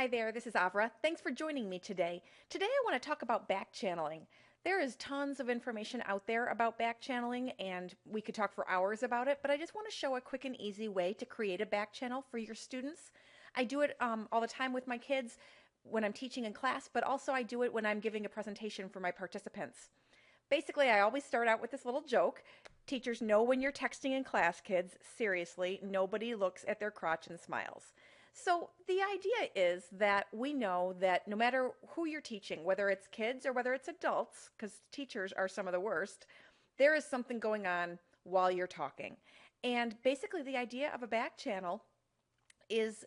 Hi there, this is Avra. Thanks for joining me today. Today I want to talk about back channeling. There is tons of information out there about back channeling, and we could talk for hours about it, but I just want to show a quick and easy way to create a back channel for your students. I do it all the time with my kids when I'm teaching in class, but also I do it when I'm giving a presentation for my participants. Basically, I always start out with this little joke. Teachers know when you're texting in class, kids. Seriously, nobody looks at their crotch and smiles. So the idea is that we know that no matter who you're teaching, whether it's kids or whether it's adults, because teachers are some of the worst, there is something going on while you're talking. And basically the idea of a back channel is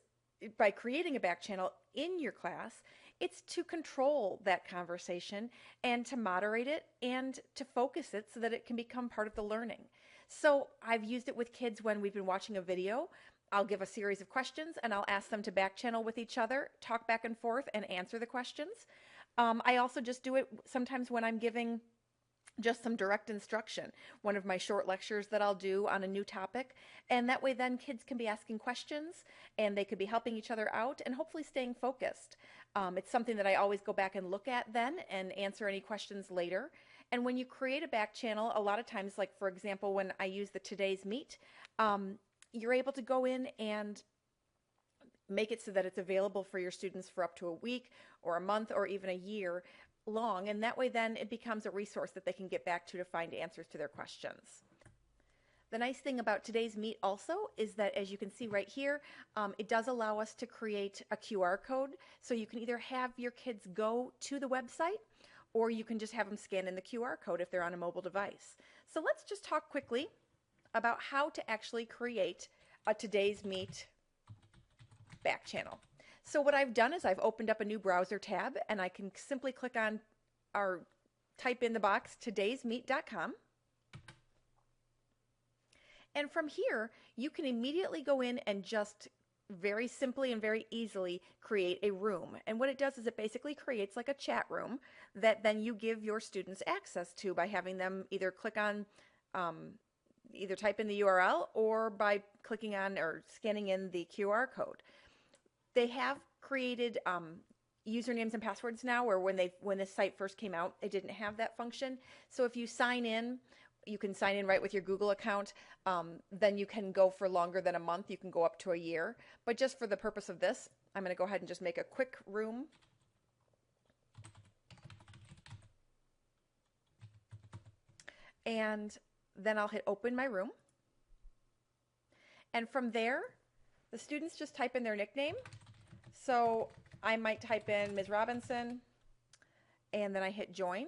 by creating a back channel in your class, it's to control that conversation and to moderate it and to focus it so that it can become part of the learning. So I've used it with kids when we've been watching a video. I'll give a series of questions and I'll ask them to back channel with each other, talk back and forth, and answer the questions. I also just do it sometimes when I'm giving just some direct instruction, one of my short lectures that I'll do on a new topic. And that way then kids can be asking questions and they could be helping each other out and hopefully staying focused. It's something that I always go back and look at then and answer any questions later. And when you create a back channel, a lot of times, like for example, when I use the Today's Meet, you're able to go in and make it so that it's available for your students for up to a week or a month or even a year long, and that way then it becomes a resource that they can get back to find answers to their questions. The nice thing about Today's Meet also is that, as you can see right here, it does allow us to create a QR code, so you can either have your kids go to the website or you can just have them scan in the QR code if they're on a mobile device. So let's just talk quickly about how to actually create a Today's Meet back channel. So what I've done is I've opened up a new browser tab and I can simply click on or type in the box todaysmeet.com. And from here, you can immediately go in and just very simply and very easily create a room. And what it does is it basically creates like a chat room that then you give your students access to by having them either click on either type in the URL or by clicking on or scanning in the QR code. They have created usernames and passwords now, where when this site first came out, it didn't have that function. So if you sign in, you can sign in right with your Google account. Then you can go for longer than a month. You can go up to a year. But just for the purpose of this, I'm going to go ahead and just make a quick room. And then I'll hit open my room. And from there, the students just type in their nickname. So I might type in Ms. Robinson, and then I hit join.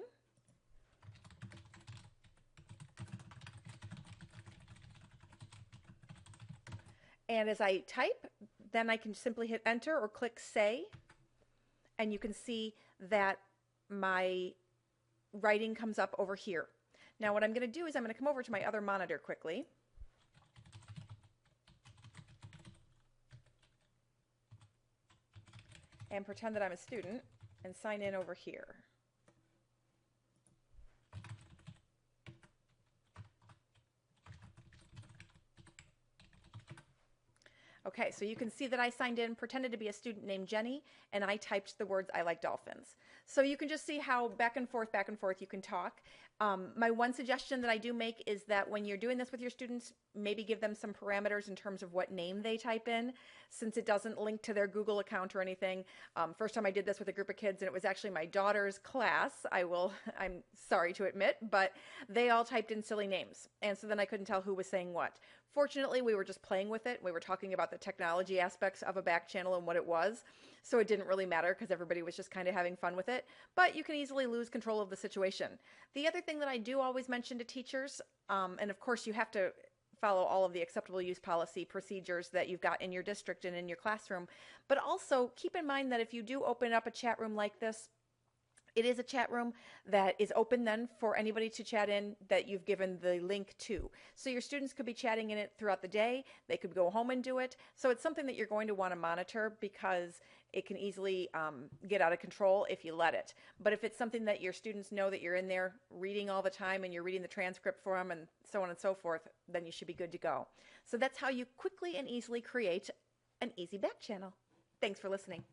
And as I type, then I can simply hit enter or click say, and you can see that my writing comes up over here. Now what I'm going to do is I'm going to come over to my other monitor quickly. And pretend that I'm a student and sign in over here. Okay, so you can see that I signed in, pretended to be a student named Jenny, and I typed the words "I like dolphins." So you can just see how back and forth you can talk. My one suggestion that I do make is that when you're doing this with your students, maybe give them some parameters in terms of what name they type in, since it doesn't link to their Google account or anything. First time I did this with a group of kids, and it was actually my daughter's class, I'm sorry to admit, but they all typed in silly names, and so then I couldn't tell who was saying what. Fortunately, we were just playing with it. We were talking about the technology aspects of a back channel and what it was, so it didn't really matter because everybody was just kind of having fun with it, but you can easily lose control of the situation. The other thing that I do always mention to teachers, and of course you have to follow all of the acceptable use policy procedures that you've got in your district and in your classroom, but also keep in mind that if you do open up a chat room like this, it is a chat room that is open then for anybody to chat in that you've given the link to. So your students could be chatting in it throughout the day. They could go home and do it. So it's something that you're going to want to monitor because it can easily get out of control if you let it. But if it's something that your students know that you're in there reading all the time and you're reading the transcript for them and so on and so forth, then you should be good to go. So that's how you quickly and easily create an easy back channel. Thanks for listening.